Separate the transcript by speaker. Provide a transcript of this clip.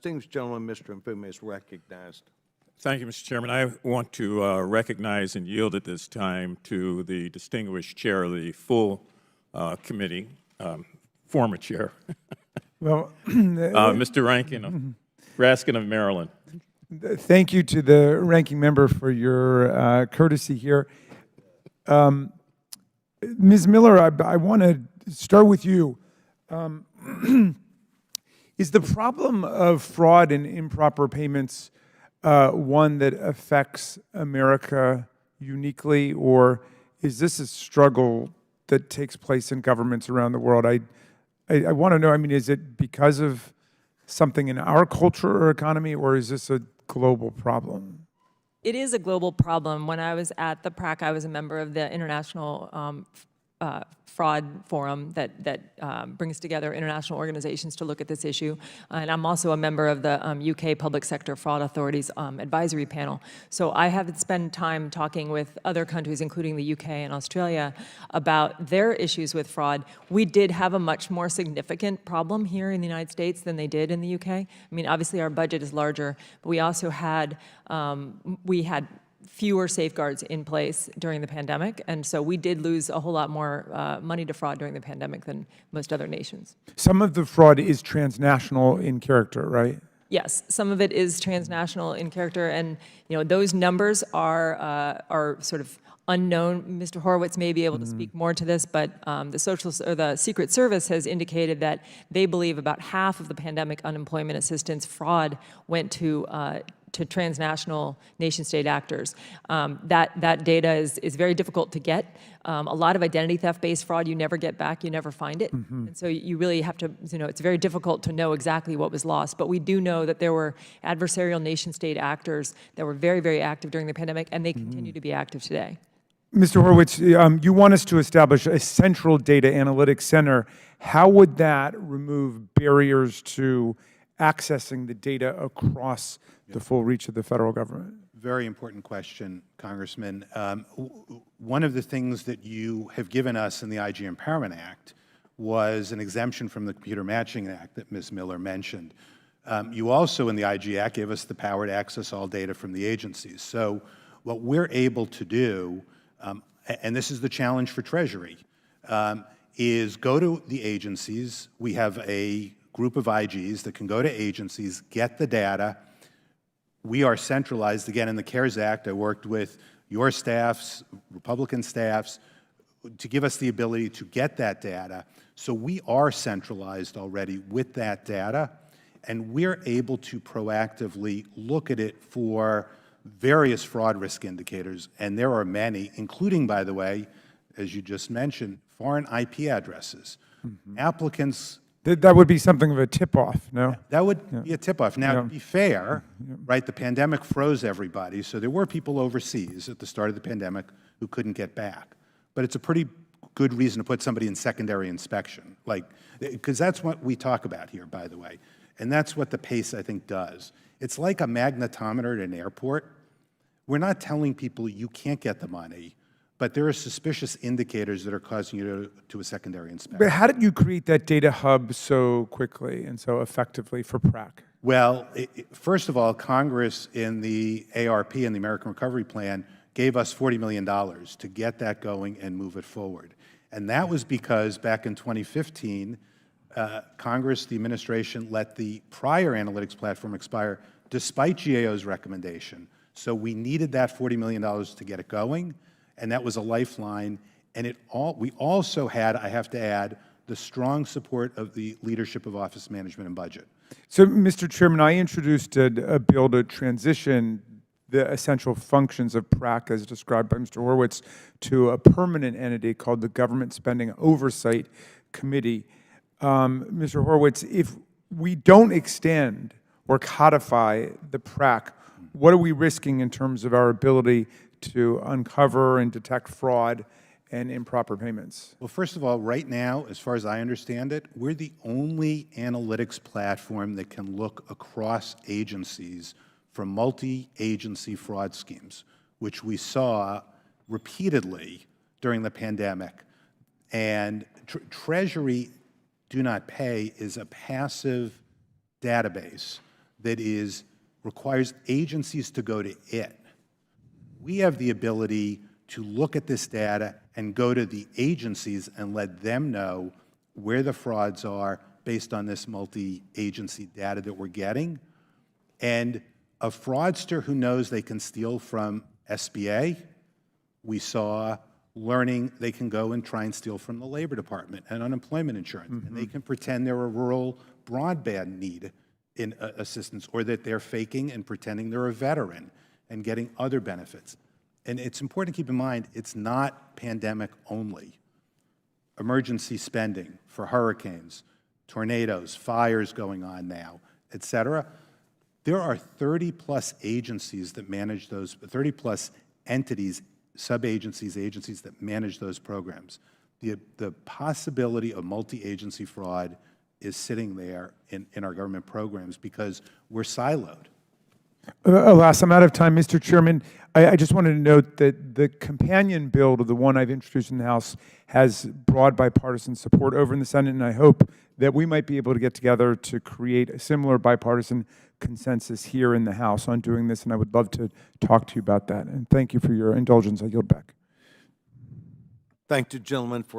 Speaker 1: Distinguished gentleman, Mr. Improper is recognized.
Speaker 2: Thank you, Mr. Chairman. I want to recognize and yield at this time to the distinguished chair of the full committee, former chair,
Speaker 3: Well,
Speaker 2: Mr. Raskin of Maryland.
Speaker 3: thank you to the ranking member for your courtesy here. Ms. Miller, I want to start with you. Is the problem of fraud and improper payments one that affects America uniquely, or is this a struggle that takes place in governments around the world? I want to know, I mean, is it because of something in our culture or economy, or is this a global problem?
Speaker 4: It is a global problem. When I was at the PRAC, I was a member of the International Fraud Forum that brings together international organizations to look at this issue. And I'm also a member of the UK Public Sector Fraud Authority's advisory panel. So I have spent time talking with other countries, including the UK and Australia, about their issues with fraud. We did have a much more significant problem here in the United States than they did in the UK. I mean, obviously our budget is larger, but we also had, fewer safeguards in place during the pandemic, and so we did lose a whole lot more money to fraud during the pandemic than most other nations.
Speaker 3: Some of the fraud is transnational in character, right?
Speaker 4: Yes, some of it is transnational in character, and those numbers are sort of unknown. Mr. Horowitz may be able to speak more to this, but the Secret Service has indicated that they believe about half of the pandemic unemployment assistance fraud went to transnational nation-state actors. That data is very difficult to get. A lot of identity theft-based fraud you never get back, you never find it. And so you really have to, it's very difficult to know exactly what was lost. But we do know that there were adversarial nation-state actors that were very, very active during the pandemic, and they continue to be active today.
Speaker 3: Mr. Horowitz, you want us to establish a central data analytics center. How would that remove barriers to accessing the data across the full reach of the federal government?
Speaker 5: Very important question, Congressman. One of the things that you have given us in the IG Empowerment Act was an exemption from the Computer Matching Act that Ms. Miller mentioned. You also, in the IG Act, gave us the power to access all data from the agencies. So what we're able to do, and this is the challenge for Treasury, is go to the agencies. We have a group of IGs that can go to agencies, get the data. We are centralized. Again, in the CARES Act, I worked with your staffs, Republican staffs, to give us the ability to get that data. So we are centralized already with that data, and we're able to proactively look at it for various fraud risk indicators, and there are many, including, by the way, as you just mentioned, foreign IP addresses. Applicants.
Speaker 3: That would be something of a tip-off, no?
Speaker 5: That would be a tip-off. Now, to be fair, right, the pandemic froze everybody, so there were people overseas at the start of the pandemic who couldn't get back. But it's a pretty good reason to put somebody in secondary inspection, because that's what we talk about here, by the way. And that's what the PACE, I think, does. It's like a magnetometer at an airport. We're not telling people you can't get the money, but there are suspicious indicators that are causing you to a secondary inspection.
Speaker 3: But how did you create that data hub so quickly and so effectively for PRAC?
Speaker 5: Well, first of all, Congress in the ARP and the American Recovery Plan gave us $40 million to get that going and move it forward. And that was because back in 2015, Congress, the administration, let the prior analytics platform expire despite GAO's recommendation. So we needed that $40 million to get it going, and that was a lifeline. And we also had, I have to add, the strong support of the leadership of Office Management and Budget.
Speaker 3: So, Mr. Chairman, I introduced a bill to transition the essential functions of PRAC, as described by Mr. Horowitz, to a permanent entity called the Government Spending Oversight Committee. Mr. Horowitz, if we don't extend or codify the PRAC, what are we risking in terms of our ability to uncover and detect fraud and improper payments?
Speaker 5: Well, first of all, right now, as far as I understand it, we're the only analytics platform that can look across agencies for multi-agency fraud schemes, which we saw repeatedly during the pandemic. And Treasury Do Not Pay is a passive database that requires agencies to go to it. We have the ability to look at this data and go to the agencies and let them know where the frauds are based on this multi-agency data that we're getting. And a fraudster who knows they can steal from SBA, we saw learning they can go and try and steal from the Labor Department and unemployment insurance. And they can pretend they're a rural broadband need in assistance, or that they're faking and pretending they're a veteran and getting other benefits. And it's important to keep in mind, it's not pandemic only. Emergency spending for hurricanes, tornadoes, fires going on now, et cetera. There are 30-plus agencies that manage those, 30-plus entities, sub-agencies, agencies that manage those programs. The possibility of multi-agency fraud is sitting there in our government programs because we're siloed.
Speaker 3: Alas, I'm out of time, Mr. Chairman. I just wanted to note that the companion bill to the one I've introduced in the House has broad bipartisan support over in the Senate, and I hope that we might be able to get together to create a similar bipartisan consensus here in the House on doing this, and I would love to talk to you about that. And thank you for your indulgence. I yield back.
Speaker 1: Thank the gentleman for